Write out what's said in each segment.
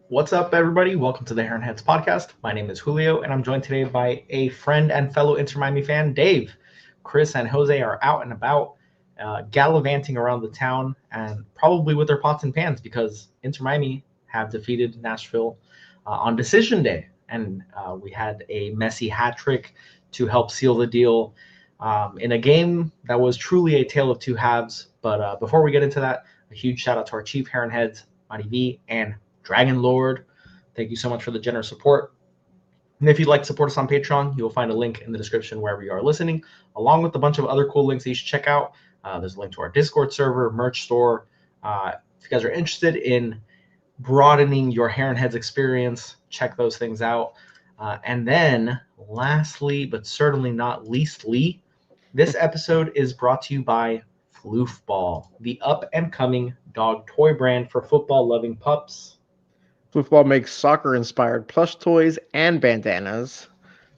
What's up, everybody? Welcome to the Heron Heads podcast. My name is Julio, and I'm joined today by a friend and fellow Inter Miami fan, Dave. Chris and Jose are out and about, gallivanting around the town, and probably with their pots and pans because Inter Miami have defeated Nashville on decision day, and we had a Messi hat trick to help seal the deal in a game that was truly a tale of two halves. But before we get into that, a huge shout out to our chief Heron Heads, Monty V, and Dragon Lord. Thank you so much for the generous support. And if you'd like to support us on Patreon, you'll find a link in the description wherever you are listening, along with a bunch of other cool links that you should check out. There's a link to our Discord server, merch store. If you guys are interested in broadening your Heron Heads experience, check those things out. And then, lastly, but certainly not leastly, this episode is brought to you by Floofball, the up-and-coming dog toy brand for football-loving pups. Football makes soccer-inspired plush toys and bandanas.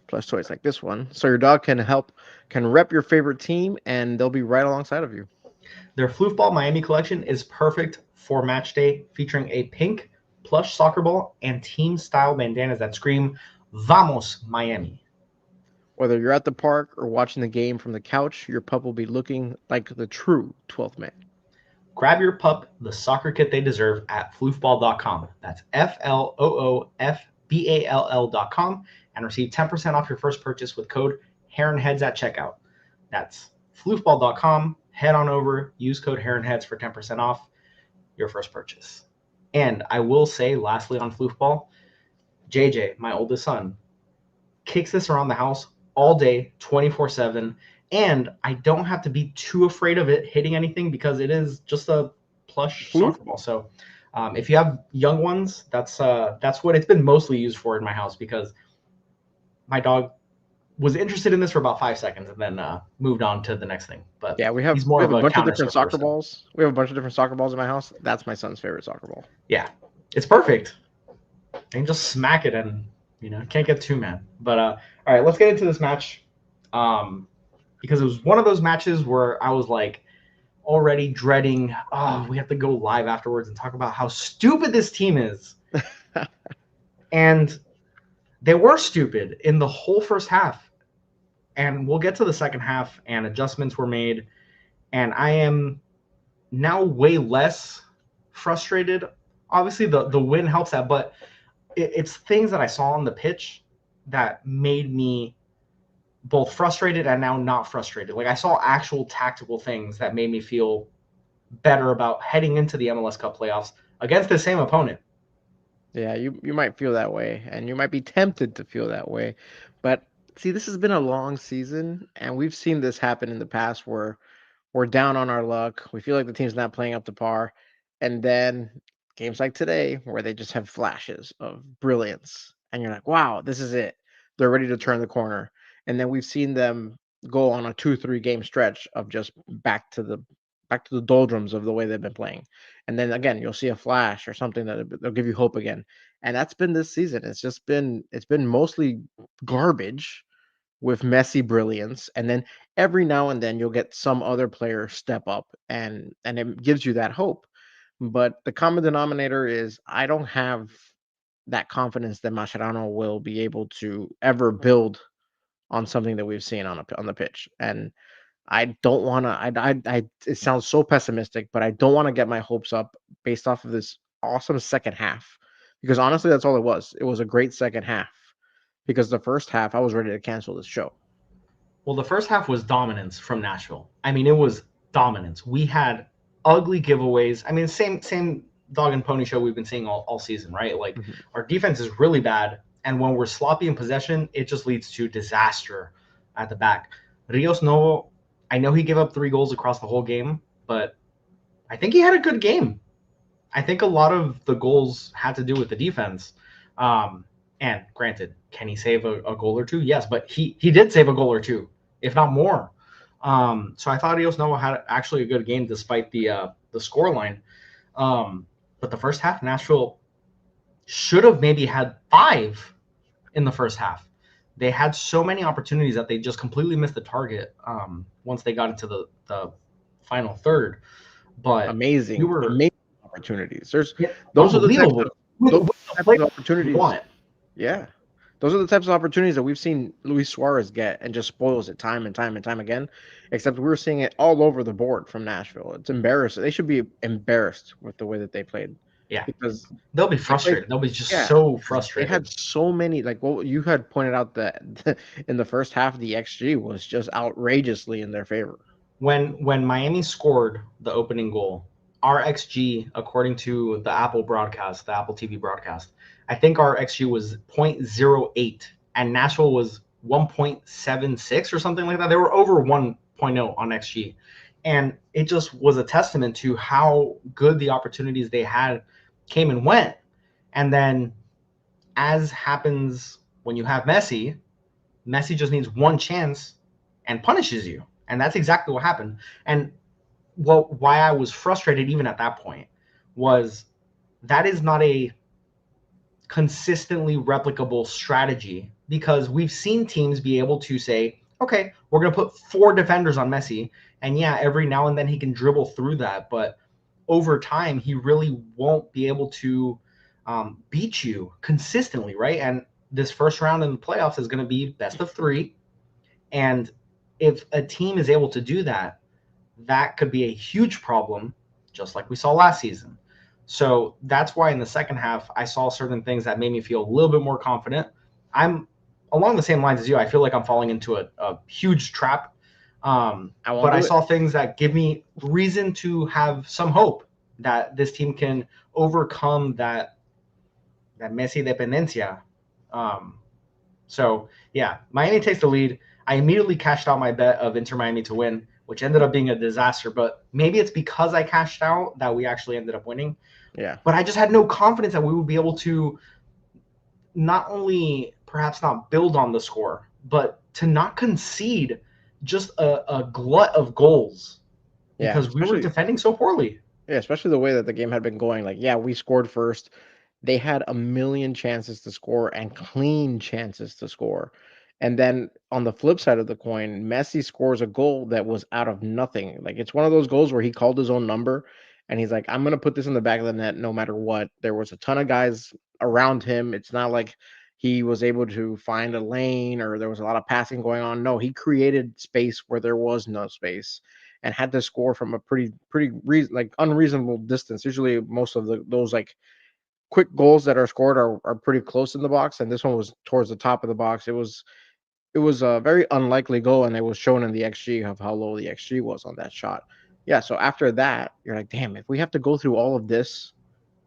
Plush toys like this one, so your dog can rep your favorite team, and they'll be right alongside of you. Their Floofball Miami collection is perfect for match day, featuring a pink plush soccer ball and team-style bandanas that scream "Vamos Miami." Whether you're at the park or watching the game from the couch, your pup will be looking like the true 12th man. Grab your pup the soccer kit they deserve at floofball.com. That's FLOOFBALL.com and receive 10% off your first purchase with code HeronHeads at checkout. That's floofball.com. Head on over, use code HeronHeads for 10% off your first purchase. And I will say, lastly, on Floofball, JJ, my oldest son, kicks this around the house all day, 24/7. And I don't have to be too afraid of it hitting anything because it is just a plush soccer ball. So if you have young ones, that's what it's been mostly used for in my house because my dog was interested in this for about 5 seconds and then moved on to the next thing. But Yeah, we he's have more we of have a a bunch of counter different surfer. soccer balls. We have a bunch of different soccer balls in my house. That's my son's favorite soccer ball. Yeah, it's perfect. You can just smack it and can't get too mad. But all right, let's get into this match. Because it was one of those matches where I was like already dreading, oh, we have to go live afterwards and talk about how stupid this team is. And they were stupid in the whole first half. And we'll get to the second half and adjustments were made. And I am now way less frustrated. Obviously, the win helps that, but it's things that I saw on the pitch that made me both frustrated and now not frustrated. Like I saw actual tactical things that made me feel better about heading into the MLS Cup playoffs against the same opponent. Yeah, you might feel that way, and you might be tempted to feel that way. But see, this has been a long season, and we've seen this happen in the past where we're down on our luck. We feel like the team's not playing up to par. And then games like today, where they just have flashes of brilliance, and you're like, wow, this is it. They're ready to turn the corner. And then we've seen them go on a 2, 3 game stretch of just back to the doldrums of the way they've been playing. And then again, you'll see a flash or something that'll give you hope again. And that's been this season. It's been mostly garbage with messy brilliance, and then every now and then you'll get some other player step up, and it gives you that hope. But the common denominator is I don't have that confidence that Mascherano will be able to ever build on something that we've seen on the pitch. And I don't want to. It sounds so pessimistic, but I don't want to get my hopes up based off of this awesome second half, because honestly, that's all it was. It was a great second half. Because the first half, I was ready to cancel this show. Well, the first half was dominance from Nashville. I mean, it was dominance. We had ugly giveaways. I mean, same dog and pony show we've been seeing all season, right? Like Mhm. our defense is really bad, and when we're sloppy in possession, it just leads to disaster at the back. Rios Novo, I know he gave up 3 goals across the whole game, but I think he had a good game. I think a lot of the goals had to do with the defense. And granted, can he save a goal or two? Yes, but he did save a goal or two, if not more. So I thought Eos Noah had actually a good game despite the score line. But the first half, Nashville should have maybe had 5 in the first half. They had so many opportunities that they just completely missed the target once they got into the final third. But we Amazing, were amazing opportunities. There's yeah, those are the types unbelievable of with tho- the types of you opportunities. want. Yeah. Those are the types of opportunities that we've seen Luis Suarez get and just spoils it time and time and time again. Except we're seeing it all over the board from Nashville. It's embarrassing. They should be embarrassed with the way that they played Yeah, because they'll be they played, frustrated. They'll be just yeah, so because they had frustrated. so many, like what you had pointed out that in the first half, the XG was just outrageously in their favor. When Miami scored the opening goal, our XG, according to the Apple broadcast, the Apple TV broadcast, I think our XG was 0.08 and Nashville was 1.76 or something like that. They were over 1.0 on XG. And it just was a testament to how good the opportunities they had came and went. And then, as happens when you have Messi, Messi just needs one chance and punishes you. And that's exactly what happened. And why I was frustrated even at that point was that is not a consistently replicable strategy, because we've seen teams be able to say, okay, we're going to put 4 defenders on Messi. And yeah, every now and then he can dribble through that. But over time, he really won't be able to beat you consistently, right? And this first round in the playoffs is going to be best of 3. And if a team is able to do that, that could be a huge problem, just like we saw last season. So that's why in the second half, I saw certain things that made me feel a little bit more confident. I'm along the same lines as you. I feel like I'm falling into a huge trap. I won't But I do it. saw things that give me reason to have some hope that this team can overcome that Messi dependencia. Um, so yeah, Miami takes the lead. I immediately cashed out my bet of Inter Miami to win, which ended up being a disaster. But maybe it's because I cashed out that we actually ended up winning. Yeah. But I just had no confidence that we would be able to not only perhaps not build on the score, but to not concede just a glut of goals Yeah. because we were defending so poorly. Yeah, especially the way that the game had been going. Like, yeah, we scored first. They had a million chances to score and clean chances to score. And then on the flip side of the coin, Messi scores a goal that was out of nothing. Like, it's one of those goals where he called his own number and he's like, I'm going to put this in the back of the net no matter what. There was a ton of guys around him. It's not like he was able to find a lane or there was a lot of passing going on. No, he created space where there was no space and had to score from a like unreasonable distance. Usually, most of those like quick goals that are scored are pretty close in the box, and this one was towards the top of the box. It was a very unlikely goal, and it was shown in the xG of how low the xG was on that shot. Yeah, so after that, you're like, damn, if we have to go through all of this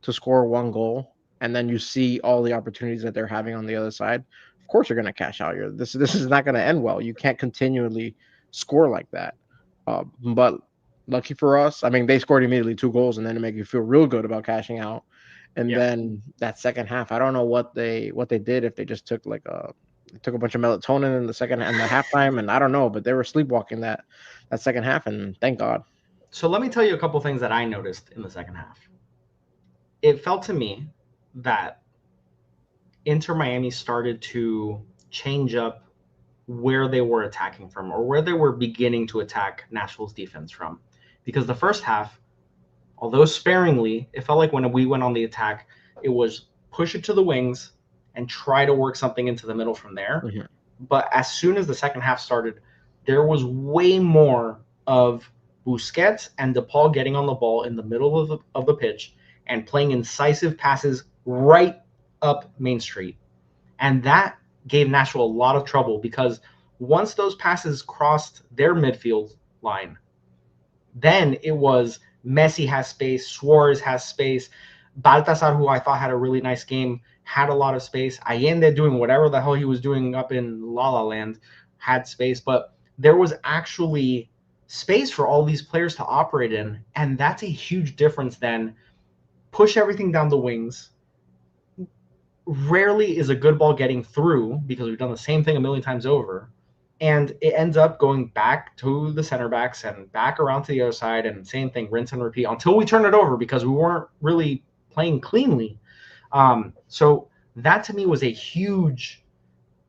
to score one goal, and then you see all the opportunities that they're having on the other side, of course you're gonna cash out. This is not gonna end well. You can't continually score like that. But lucky for us, I mean, they scored immediately 2 goals, and then to make you feel real good about cashing out. And Yeah. then that second half, I don't know what they did, if they just took like took a bunch of melatonin in the second and the halftime, and I don't know, but they were sleepwalking that second half, and thank God. So let me tell you a couple things that I noticed in the second half. It felt to me that Inter Miami started to change up where they were attacking from or where they were beginning to attack Nashville's defense from. Because the first half, although sparingly, it felt like when we went on the attack, it was push it to the wings and try to work something into the middle from there. Mhm. But as soon as the second half started, there was way more of Busquets and DePaul getting on the ball in the middle of the pitch and playing incisive passes right up Main Street. And that gave Nashville a lot of trouble because once those passes crossed their midfield line, then it was Messi has space, Suarez has space, Baltasar, who I thought had a really nice game, had a lot of space. Allende doing whatever the hell he was doing up in La La Land had space, but there was actually space for all these players to operate in, and that's a huge difference than push everything down the wings. Rarely is a good ball getting through because we've done the same thing a million times over. And it ends up going back to the center backs and back around to the other side and same thing, rinse and repeat until we turn it over because we weren't really playing cleanly. So that to me was a huge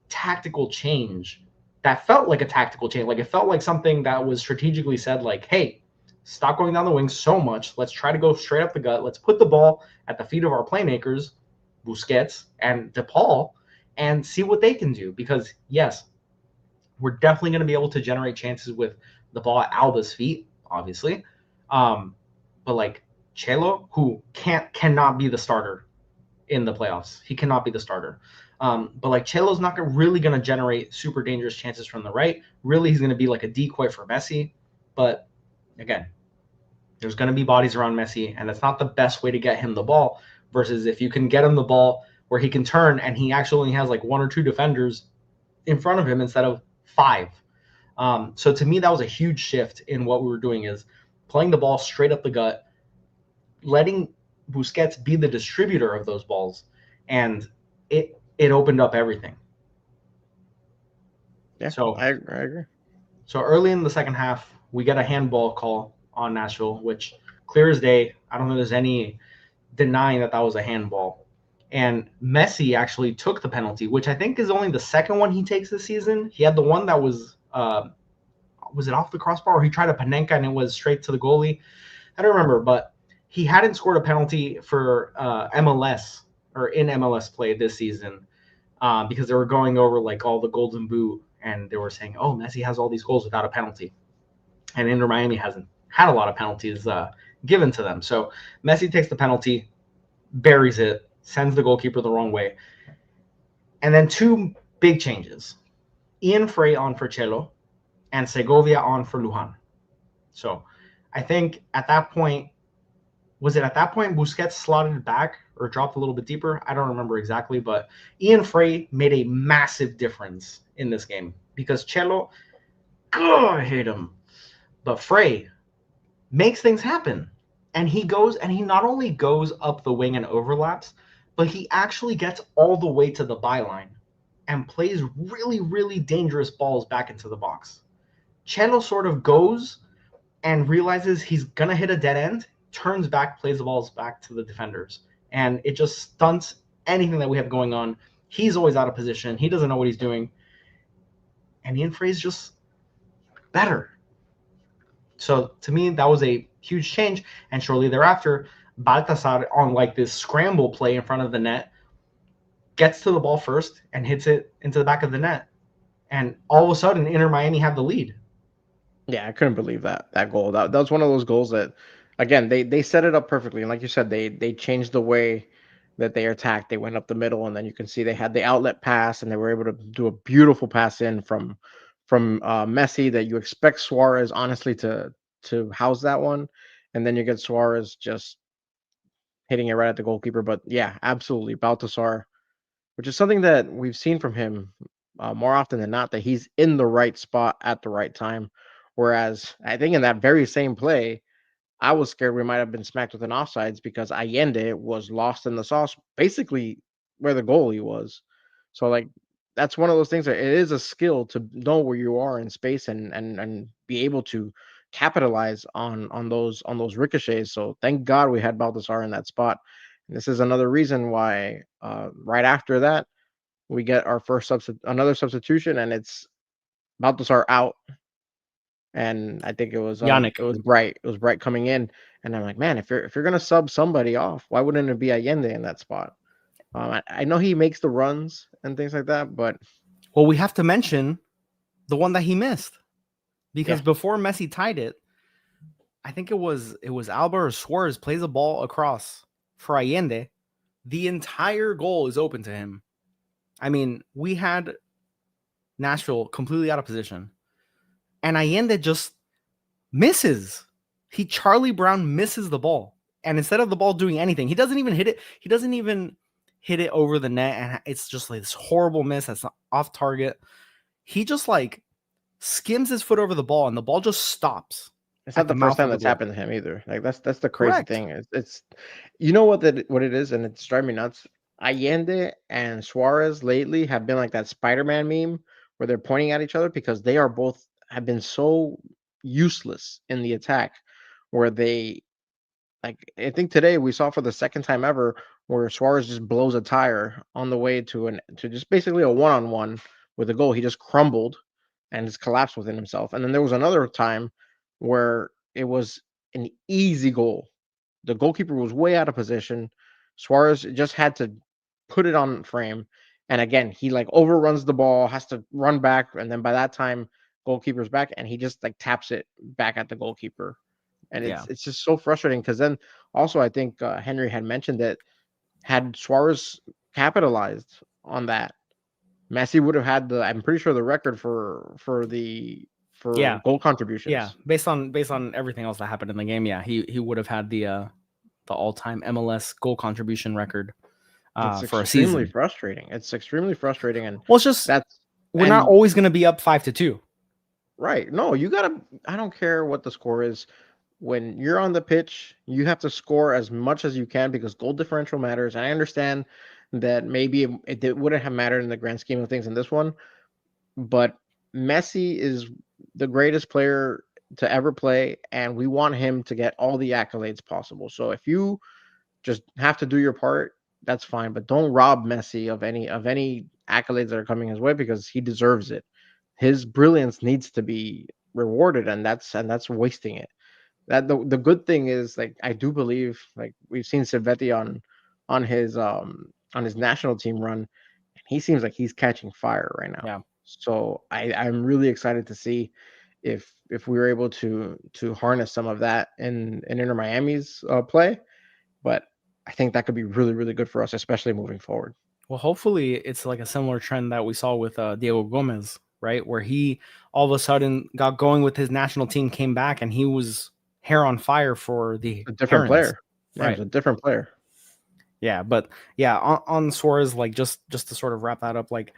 tactical change that felt like a tactical change. Like it felt like something that was strategically said, like, hey, stop going down the wings so much. Let's try to go straight up the gut. Let's put the ball at the feet of our playmakers Busquets and DePaul and see what they can do. Because yes, we're definitely going to be able to generate chances with the ball at Alba's feet, obviously. But like Chelo, who cannot be the starter in the playoffs, he cannot be the starter. But like Chelo's not really going to generate super dangerous chances from the right. Really, he's going to be like a decoy for Messi. But again, there's going to be bodies around Messi, and that's not the best way to get him the ball. Versus if you can get him the ball where he can turn and he actually only has like one or two defenders in front of him instead of five. So to me, that was a huge shift in what we were doing, is playing the ball straight up the gut, letting Busquets be the distributor of those balls, and it opened up everything. Yeah, So I agree. So early in the second half, we get a handball call on Nashville, which clear as day. I don't think there's any denying that was a handball. And Messi actually took the penalty, which I think is only the second one he takes this season. He had the one that was it off the crossbar, or he tried a Panenka and it was straight to the goalie? I don't remember, but he hadn't scored a penalty for MLS or in MLS play this season, because they were going over like all the Golden Boot, and they were saying, "Oh, Messi has all these goals without a penalty," and Inter Miami hasn't had a lot of penalties given to them. So Messi takes the penalty, buries it, sends the goalkeeper the wrong way, and then two big changes: Ian Frey on for Chelo, and Segovia on for Lujan. So I think at that point, was it at that point Busquets slotted back or dropped a little bit deeper? I don't remember exactly, but Ian Frey made a massive difference in this game because Chelo, I hate him, but Frey makes things happen. And he goes, and he not only goes up the wing and overlaps, but he actually gets all the way to the byline and plays really, really dangerous balls back into the box. Chelo sort of goes and realizes he's going to hit a dead end, turns back, plays the balls back to the defenders. And it just stunts anything that we have going on. He's always out of position. He doesn't know what he's doing. And Ian Frey's just better. So to me, that was a huge change. And shortly thereafter, Baltasar, on like this scramble play in front of the net, gets to the ball first and hits it into the back of the net. And all of a sudden, Inter Miami have the lead. Yeah, I couldn't believe that goal. That was one of those goals that, again, they set it up perfectly. And like you said, they changed the way that they attacked. They went up the middle, and then you can see they had the outlet pass, and they were able to do a beautiful pass in from Messi that you expect Suarez honestly to house that one, and then you get Suarez just hitting it right at the goalkeeper. But yeah, absolutely, Baltasar, which is something that we've seen from him more often than not, that he's in the right spot at the right time. Whereas I think in that very same play, I was scared we might have been smacked with an offsides because Allende was lost in the sauce, basically where the goalie was. So like that's one of those things that it is a skill to know where you are in space and be able to capitalize on those ricochets. So thank God we had Baltasar in that spot. And this is another reason why right after that we get our first another substitution, and it's Baltasar out, and I think Yannick. it was Bright. It was Bright coming in, and I'm like, man, if you're gonna sub somebody off, why wouldn't it be Allende in that spot? I know he makes the runs and things like that, but Well, we have to mention the one that he missed because yeah, before Messi tied it, I think it was Alba or Suarez plays a ball across for Allende. The entire goal is open to him. I mean, we had Nashville completely out of position, and Allende just misses. He Charlie Brown misses the ball, and instead of the ball doing anything, he doesn't even hit it. He doesn't even hit it over the net, and it's just like this horrible miss that's off target. He just like skims his foot over the ball, and the ball just stops. it's At not the the first mouth time of the that's goal. happened to him either. Like that's the crazy Correct. thing. It's you know what it is, and it's driving me nuts. Allende and Suarez lately have been like that Spider-Man meme where they're pointing at each other because they are both have been so useless in the attack, where they like I think today we saw for the second time ever where Suarez just blows a tire on the way to just basically a one-on-one with a goal. He just crumbled and just collapsed within himself. And then there was another time where it was an easy goal. The goalkeeper was way out of position. Suarez just had to put it on frame. And again, he like overruns the ball, has to run back, and then by that time, goalkeeper's back, and he just like taps it back at the goalkeeper. And Yeah. it's just so frustrating because then also I think Henry had mentioned that had Suarez capitalized on that, Messi would have had I'm pretty sure the record for Yeah. goal contributions. Yeah, based on everything else that happened in the game, yeah, he would have had the all-time MLS goal contribution record It's for a season. extremely frustrating. It's extremely frustrating, and Well, it's just we're not always going to be up 5-2. Right. No, you gotta. I don't care what the score is. When you're on the pitch, you have to score as much as you can because goal differential matters. And I understand that maybe it wouldn't have mattered in the grand scheme of things in this one, but Messi is the greatest player to ever play, and we want him to get all the accolades possible. So if you just have to do your part, that's fine. But don't rob Messi of any accolades that are coming his way because he deserves it. His brilliance needs to be rewarded, and that's wasting it. That the good thing is, like, I do believe, like, we've seen Silvetti on his national team run, and he seems like he's catching fire right now. Yeah. So I'm really excited to see if we were able to harness some of that in Inter Miami's play. But I think that could be really, really good for us, especially moving forward. Well, hopefully it's like a similar trend that we saw with Diego Gomez, right? Where he all of a sudden got going with his national team, came back, and he was hair on fire for the A different Herons. player. Yeah, Right. he's a different player. Yeah, but yeah, on Suarez, like just to sort of wrap that up, like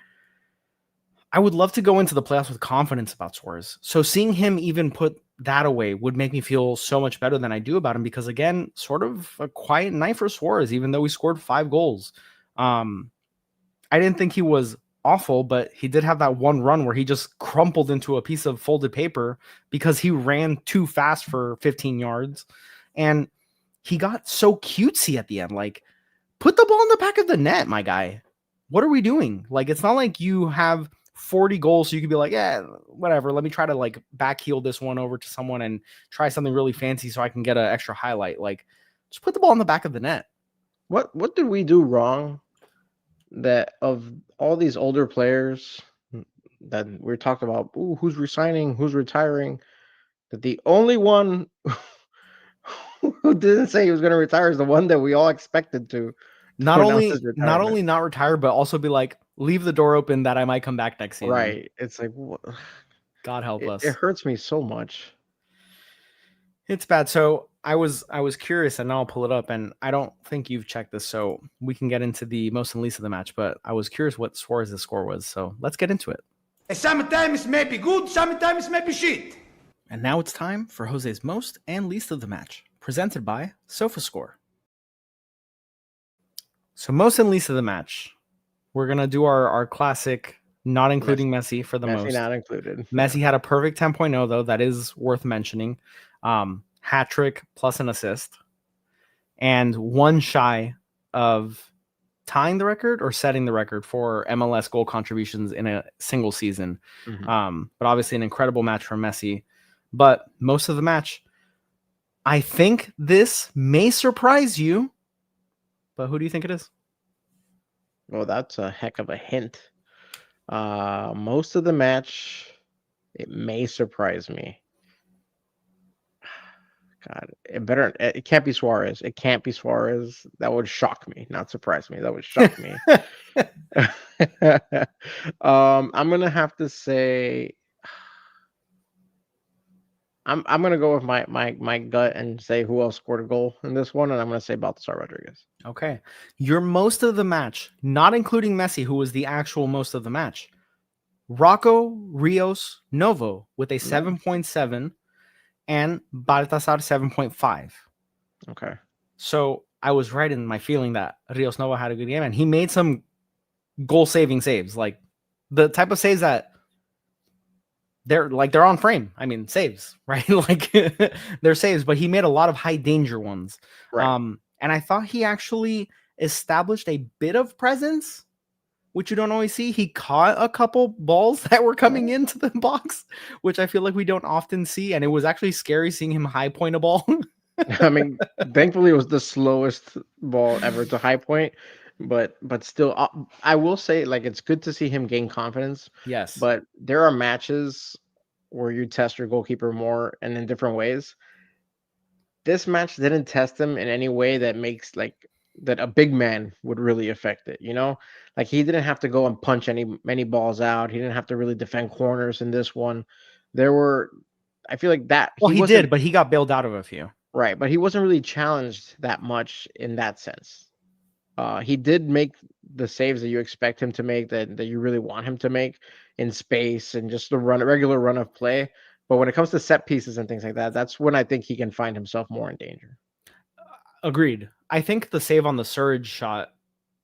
I would love to go into the playoffs with confidence about Suarez. So seeing him even put that away would make me feel so much better than I do about him because, again, sort of a quiet night for Suarez, even though he scored 5 goals. I didn't think he was awful, but he did have that one run where he just crumpled into a piece of folded paper because he ran too fast for 15 yards. And he got so cutesy at the end. Like, put the ball in the back of the net, my guy. What are we doing? Like, it's not like you have 40 goals so you could be like, yeah, whatever. Let me try to like backheel this one over to someone and try something really fancy so I can get an extra highlight. Like, just put the ball in the back of the net. What did we do wrong that of all these older players that we're talking about, who's resigning, who's retiring, that the only one who didn't say he was going to retire is the one that we all expected to not announce his retirement. only not retire, but also be like, leave the door open that I might come back next season. Right. It's like, God help us. It hurts me so much. It's bad. So I was curious, and now I'll pull it up, and I don't think you've checked this, so we can get into the most and least of the match, but I was curious what Suarez's score was, so let's get into it. Sometimes may be good, sometimes may be shit. And now it's time for Jose's most and least of the match, presented by SofaScore. So most and least of the match, we're going to do our classic, not including Messi for the most. Messi not included. Messi had a perfect 10.0, though. That is worth mentioning. Hat trick plus an assist. And one shy of tying the record or setting the record for MLS goal contributions in a single season. Mm-hmm. But obviously an incredible match from Messi. But most of the match, I think this may surprise you. But who do you think it is? Well, that's a heck of a hint. Most of the match, it may surprise me. God, it can't be Suarez. It can't be Suarez. That would shock me, not surprise me. That would shock me. I'm gonna have to say, I'm gonna go with my gut and say who else scored a goal in this one, and I'm gonna say Baltasar Rodriguez. Okay, your most of the match, not including Messi, who was the actual most of the match. Rocco Rios Novo with a 7.7 and Baltasar 7.5. Okay. So I was right in my feeling that Rios Novo had a good game, and he made some goal-saving saves, like the type of saves that they're on frame. I mean, saves, right? Like they're saves, but he made a lot of high danger ones. Right. And I thought he actually established a bit of presence, which you don't always see. He caught a couple balls that were coming into the box, which I feel like we don't often see. And it was actually scary seeing him high point a ball. I mean, thankfully it was the slowest ball ever to high point. but still, I will say, like, it's good to see him gain confidence. Yes. But there are matches where you test your goalkeeper more and in different ways. This match didn't test him in any way that makes like that a big man would really affect it. Like he didn't have to go and punch many balls out. He didn't have to really defend corners in this one. There were, I feel like that Well, he he wasn't did, but he got bailed out of a few. right, but he wasn't really challenged that much in that sense. He did make the saves that you expect him to make, that you really want him to make in space and just the regular run of play. But when it comes to set pieces and things like that, that's when I think he can find himself more in danger. Agreed. I think the save on the surge shot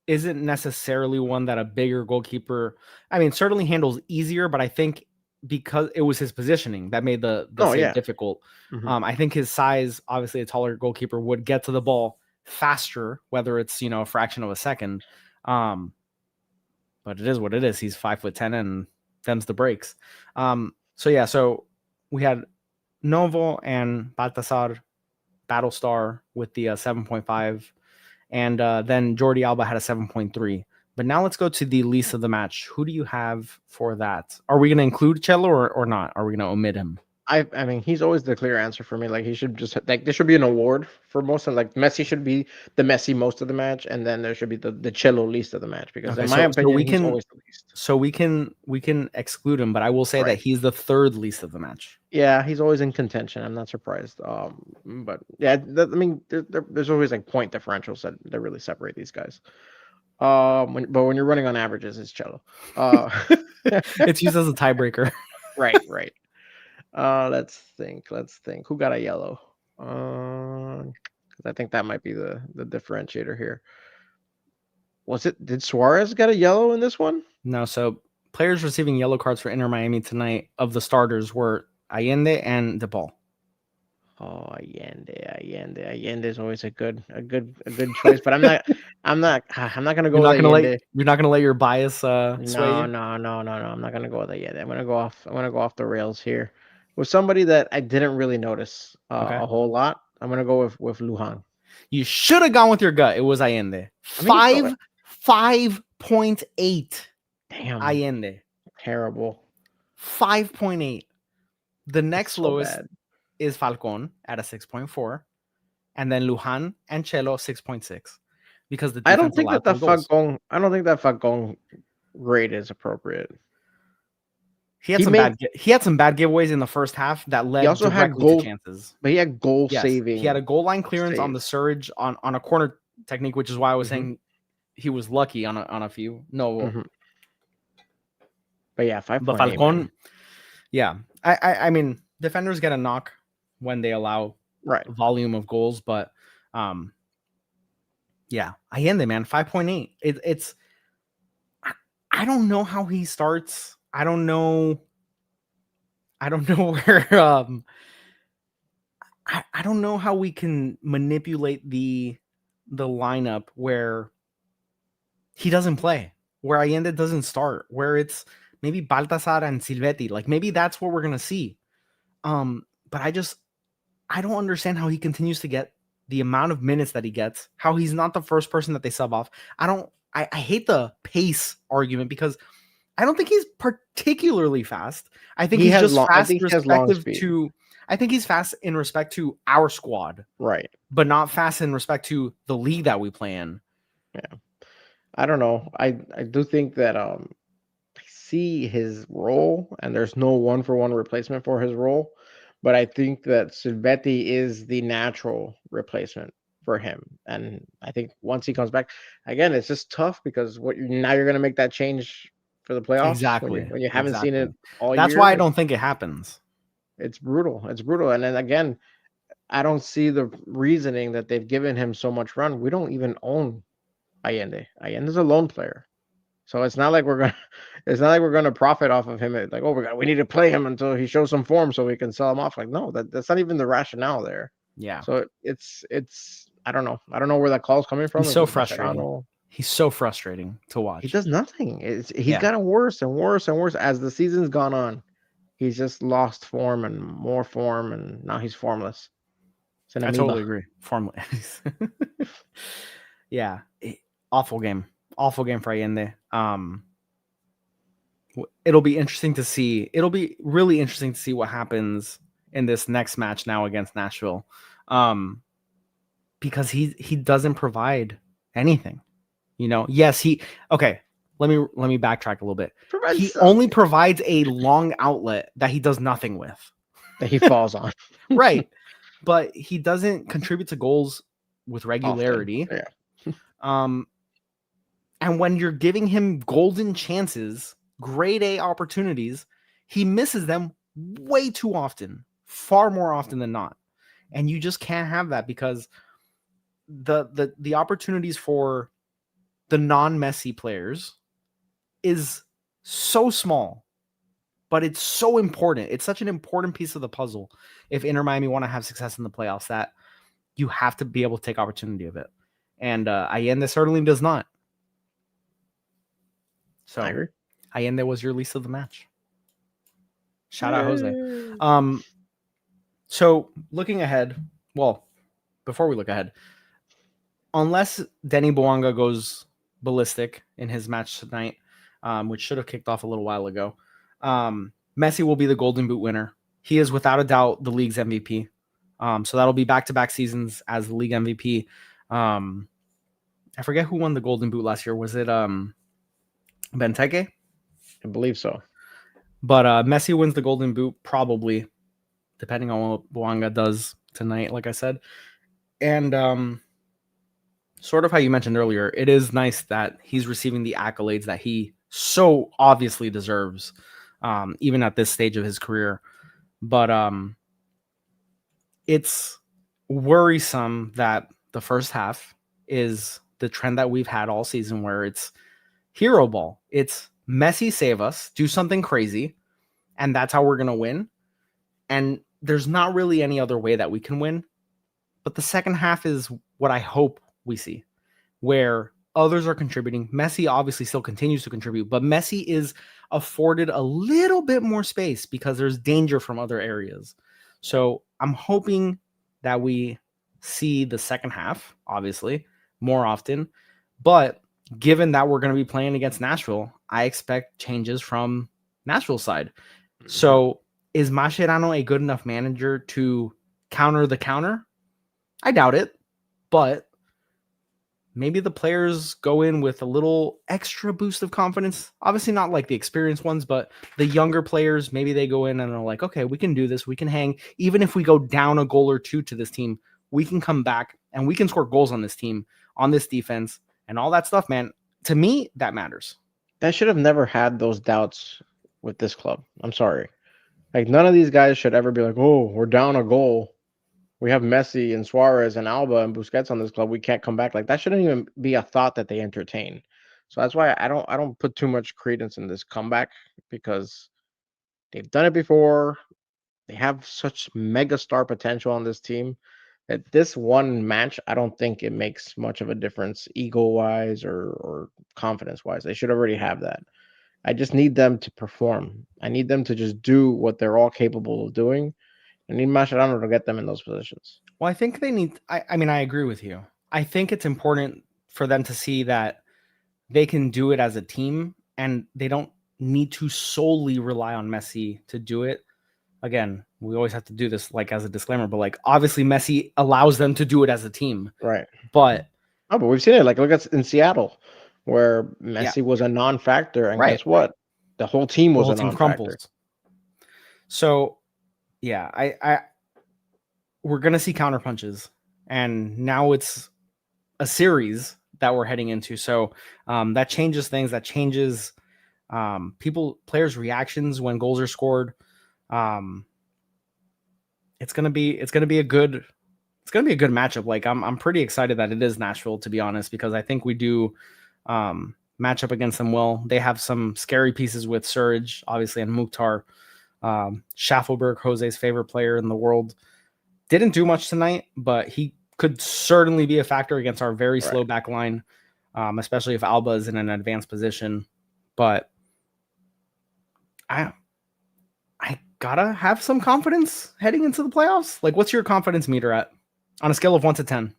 isn't necessarily one that a bigger goalkeeper, I mean, certainly handles easier, but I think because it was his positioning that made the save difficult. Mhm. I think his size, obviously a taller goalkeeper would get to the ball faster, whether it's, a fraction of a second. But it is what it is. He's 5'10" and them's the breaks. So we had Novo and Baltasar Battlestar with the 7.5. And then Jordi Alba had a 7.3. But now let's go to the least of the match. Who do you have for that? Are we going to include Cello or not? Are we going to omit him? I mean, he's always the clear answer for me. Like he should just like there should be an award for most of like Messi should be the Messi most of the match, and then there should be the Cello least of the match because in my opinion he's always the least. So we can exclude him, but I will say that he's the third least of the match. Yeah, he's always in contention. I'm not surprised. But yeah, I mean, there's always like point differentials that really separate these guys. But when you're running on averages, it's Cello. It's used as a tiebreaker. Right. Let's think. Who got a yellow? Because I think that might be the differentiator here. Did Suarez get a yellow in this one? No. So players receiving yellow cards for Inter Miami tonight of the starters were Allende and De Paul. Oh, Allende is always a good choice, but I'm not gonna go with Allende. You're not gonna let your bias sway No. you? I'm not gonna go with Allende. I'm gonna go off the rails here with somebody that I didn't really notice a whole lot. I'm gonna go with Lujan. You should have gone with your gut. It was Allende. 5.8. Damn. Allende. Terrible. 5.8. The next lowest bad. is Falcon at a 6.4, and then Lujan and Cello 6.6. Because I don't think that Falcon grade is appropriate. He had some bad giveaways in the first half that led directly to chances. But he had goal saving. He had a goal line clearance on the surge on a corner technique, which is why I was saying he was lucky on a few. No. But yeah, 5.8. But Falcon, yeah. I mean, defenders get a knock when they allow volume of goals, but yeah, Allende, man, 5.8. It's I don't know how he starts. I don't know where I don't know how we can manipulate the lineup where he doesn't play, where Allende doesn't start, where it's maybe Baltasar and Silvetti. Like maybe that's what we're gonna see. But I don't understand how he continues to get the amount of minutes that he gets, how he's not the first person that they sub off. I hate the pace argument because I don't think he's particularly fast. I think he's just fast I think he's fast in respect to our squad. Right. But not fast in respect to the league that we play in. Yeah. I don't know. I do think that I see his role and there's no one-for-one replacement for his role. But I think that Silvetti is the natural replacement for him. And I think once he comes back, again, it's just tough because now you're going to make that change for the playoffs. Exactly. When you haven't seen it all year. That's why I don't think it happens. It's brutal. And then again, I don't see the reasoning that they've given him so much run. We don't even own Allende. Allende's a lone player. So it's not like we're gonna profit off of him. Like, we need to play him until he shows some form so we can sell him off. Like, no, that's not even the rationale there. Yeah. So it's I don't know. I don't know where that call's coming from. He's so frustrating. He's so frustrating to watch. He does nothing. He's gotten worse and worse and worse as the season's gone on. He's just lost form and more form, and now he's formless. I totally agree. Formless. Yeah. Awful game for Allende. It'll be interesting to see. It'll be really interesting to see what happens in this next match now against Nashville, because he doesn't provide anything. Yes, okay. Let me backtrack a little bit. He only provides a long outlet that he does nothing with. That he falls on. Right. But he doesn't contribute to goals with regularity. Often. Yeah. And when you're giving him golden chances, grade A opportunities, he misses them way too often, far more often than not. And you just can't have that, because the opportunities for the non-Messi players is so small, but it's so important. It's such an important piece of the puzzle if Inter Miami want to have success in the playoffs, that you have to be able to take opportunity of it. And Allende certainly does not. So I agree. Allende was your least of the match. Shout out Jose. So looking ahead, well, before we look ahead, unless Denny Bouanga goes ballistic in his match tonight, which should have kicked off a little while ago, Messi will be the Golden Boot winner. He is without a doubt the league's MVP. So that'll be back-to-back seasons as the league MVP. I forget who won the Golden Boot last year. Was it Benteke? I believe so. But Messi wins the Golden Boot, probably, depending on what Bouanga does tonight, like I said. And sort of how you mentioned earlier, it is nice that he's receiving the accolades that he so obviously deserves, even at this stage of his career. But it's worrisome that the first half is the trend that we've had all season, where it's hero ball. It's Messi save us, do something crazy, and that's how we're going to win. And there's not really any other way that we can win. But the second half is what I hope we see, where others are contributing. Messi obviously still continues to contribute, but Messi is afforded a little bit more space because there's danger from other areas. So I'm hoping that we see the second half, obviously, more often. But given that we're going to be playing against Nashville, I expect changes from Nashville's side. So is Mascherano a good enough manager to counter the counter? I doubt it, but maybe the players go in with a little extra boost of confidence. Obviously not like the experienced ones, but the younger players, maybe they go in and are like, okay, we can do this. We can hang. Even if we go down a goal or two to this team, we can come back and we can score goals on this team, on this defense, and all that stuff, man. To me, that matters. I should have never had those doubts with this club. I'm sorry. Like, none of these guys should ever be like, oh, we're down a goal. We have Messi and Suarez and Alba and Busquets on this club. We can't come back. Like, that shouldn't even be a thought that they entertain. So that's why I don't put too much credence in this comeback, because they've done it before. They have such mega star potential on this team that this one match, I don't think it makes much of a difference ego-wise or confidence-wise. They should already have that. I just need them to perform. I need them to just do what they're all capable of doing. I need Mascherano to get them in those positions. Well, I think they need... I mean, I agree with you. I think it's important for them to see that they can do it as a team, and they don't need to solely rely on Messi to do it. Again, we always have to do this like as a disclaimer, but like obviously Messi allows them to do it as a team. Right. But we've seen it. Like, look at in Seattle, where Messi was a non-factor, and guess what? The whole team was a non-factor. So, yeah, we're gonna see counter punches, and now it's a series that we're heading into. So that changes things. That changes players' reactions when goals are scored. It's gonna be a good matchup. Like I'm pretty excited that it is Nashville, to be honest, because I think we do match up against them well. They have some scary pieces with Surge, obviously, and Mukhtar. Schaffelberg, Jose's favorite player in the world, didn't do much tonight, but he could certainly be a factor against our very slow back line, especially if Alba is in an advanced position. But I gotta have some confidence heading into the playoffs. Like, what's your confidence meter at on a scale of 1 to 10?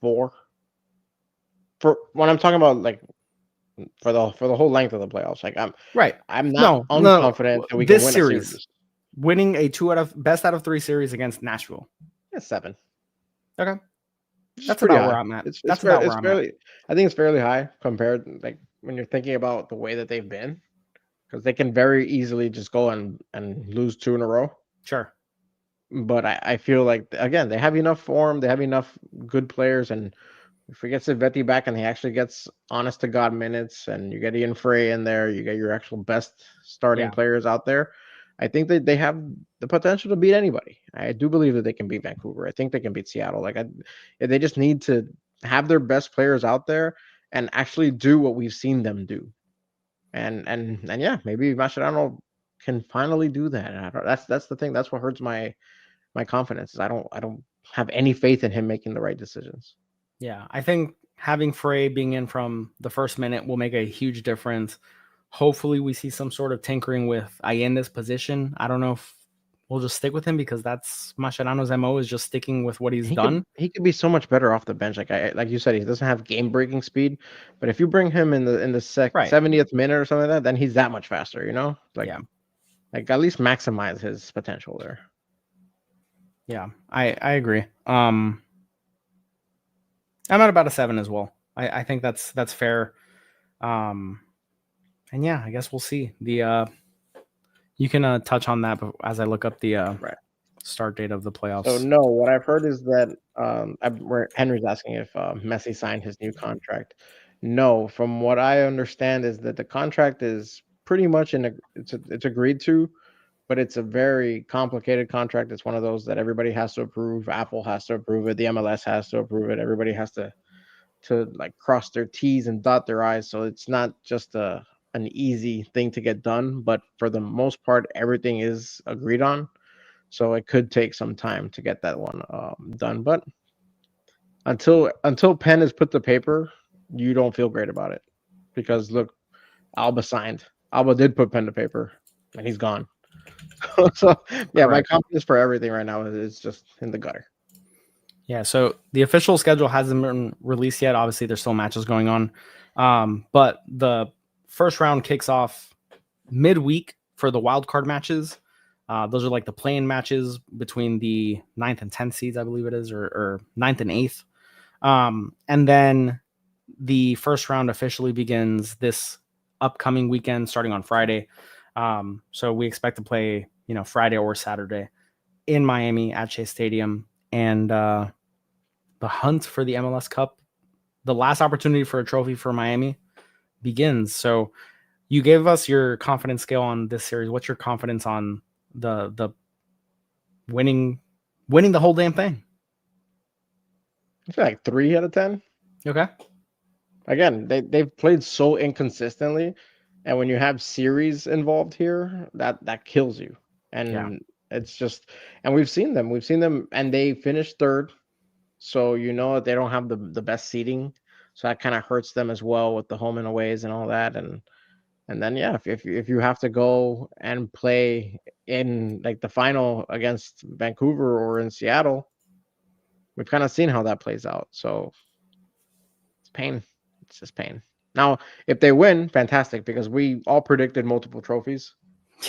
4. for when I'm talking about like for the whole length of the playoffs, like Right. I'm not No, unconfident that we can this win series. a series. Winning a best out of 3 series against Nashville. Yeah, 7. Okay. It's That's pretty about high. where I'm at. It's That's fair, about it's where I'm at. fairly. I think it's fairly high compared, like when you're thinking about the way that they've been, because they can very easily just go and lose 2 in a row. Sure. But I feel like again they have enough form, they have enough good players, and if we get Silvetti back and he actually gets honest to God minutes, and you get Ian Frey in there, you get your actual best starting Yeah. players out there. I think that they have the potential to beat anybody. I do believe that they can beat Vancouver. I think they can beat Seattle. Like they just need to have their best players out there and actually do what we've seen them do. And yeah, maybe Mascherano can finally do that. And that's the thing. That's what hurts my confidence is I don't have any faith in him making the right decisions. Yeah, I think having Frey being in from the first minute will make a huge difference. Hopefully, we see some sort of tinkering with Allende's position. I don't know if we'll just stick with him because that's Mascherano's MO is just sticking with what he's done. He could be so much better off the bench. Like you said, he doesn't have game breaking speed, but if you bring him in the Right. 70th minute or something like that, then he's that much faster. Like Yeah. like at least maximize his potential there. Yeah, I agree. I'm at about a 7 as well. I think that's fair. And yeah, I guess we'll see. You can touch on that as I look up the Right. start date of the playoffs. So no, what I've heard is that where Henry's asking if Messi signed his new contract. No, from what I understand is that the contract is pretty much it's agreed to, but it's a very complicated contract. It's one of those that everybody has to approve. Apple has to approve it. The MLS has to approve it. Everybody has to like cross their T's and dot their I's. So it's not just an easy thing to get done, but for the most part, everything is agreed on. So it could take some time to get that one done. But until pen is put to paper, you don't feel great about it because look, Alba signed. Alba did put pen to paper, and he's gone. So yeah, my confidence for everything right now is just in the gutter. Yeah, so the official schedule hasn't been released yet. Obviously, there's still matches going on, but the first round kicks off midweek for the wild card matches. Those are like the play-in matches between the 9th and 10th seeds, I believe it is, or 9th and 8th. And then the first round officially begins this upcoming weekend, starting on Friday. So we expect to play, Friday or Saturday in Miami at Chase Stadium. And the hunt for the MLS Cup, the last opportunity for a trophy for Miami, begins. So you gave us your confidence scale on this series. What's your confidence on the winning the whole damn thing? I feel like 3 out of 10. Okay. Again, they've played so inconsistently, and when you have series involved here, that kills you. And it's just, and we've seen them, and they finished 3rd, so that they don't have the best seating, so that kind of hurts them as well with the home and aways and all that, and then if you have to go and play in like the final against Vancouver or in Seattle, we've kind of seen how that plays out. So it's pain. It's just pain. Now, if they win, fantastic, because we all predicted multiple trophies.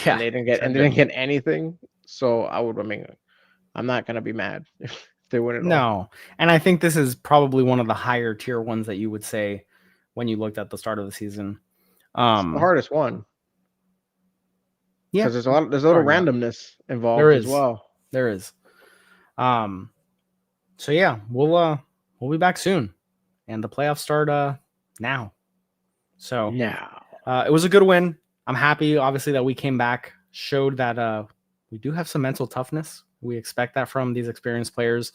Yeah, and they didn't get anything. So I'm not gonna be mad if they win it all. No, and I think this is probably one of the higher tier ones that you would say when you looked at the start of the season. It's the hardest one. Yeah, because there's a little randomness involved as well. There is. So yeah, we'll be back soon, and the playoffs start now. So it was a good win. I'm happy, obviously, that we came back, showed that we do have some mental toughness. We expect that from these experienced players.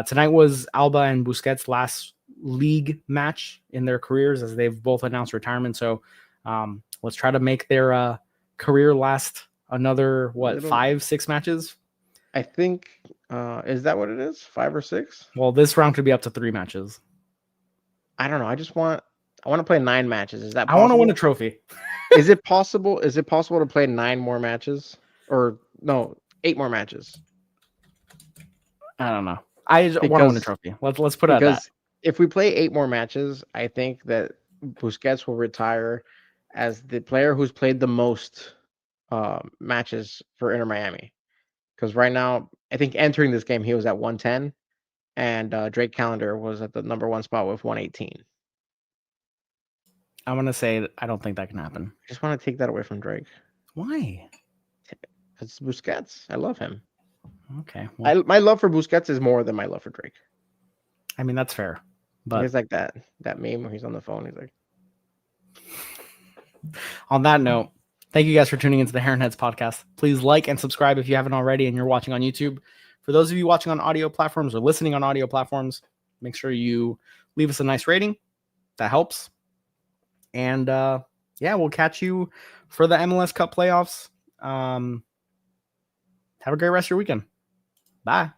Tonight was Alba and Busquets' last league match in their careers, as they've both announced retirement. So let's try to make their career last another 5-6 matches. I think is that what it is? 5 or 6? Well, this round could be up to 3 matches. I don't know. I want to play 9 matches. Is that possible? I want to win a trophy. Is it possible to play 9 more matches? Or no, 8 more matches? I don't know. I want to win a trophy. Let's put it at that. if we play 8 more matches, I think that Busquets will retire as the player who's played the most matches for Inter Miami. Because right now, I think entering this game, he was at 110, and Drake Callender was at the number 1 spot with 118. I want to say that I don't think that can happen. I just want to take that away from Drake. Why? It's Busquets. I love him. Okay. Well, My love for Busquets is more than my love for Drake. I mean, that's fair. But He's like that meme where he's on the phone. He's like, on that note, thank you guys for tuning into the Heron Heads podcast. Please like and subscribe if you haven't already and you're watching on YouTube. For those of you watching on audio platforms or listening on audio platforms, make sure you leave us a nice rating. That helps. And yeah, we'll catch you for the MLS Cup playoffs. Have a great rest of your weekend. Bye.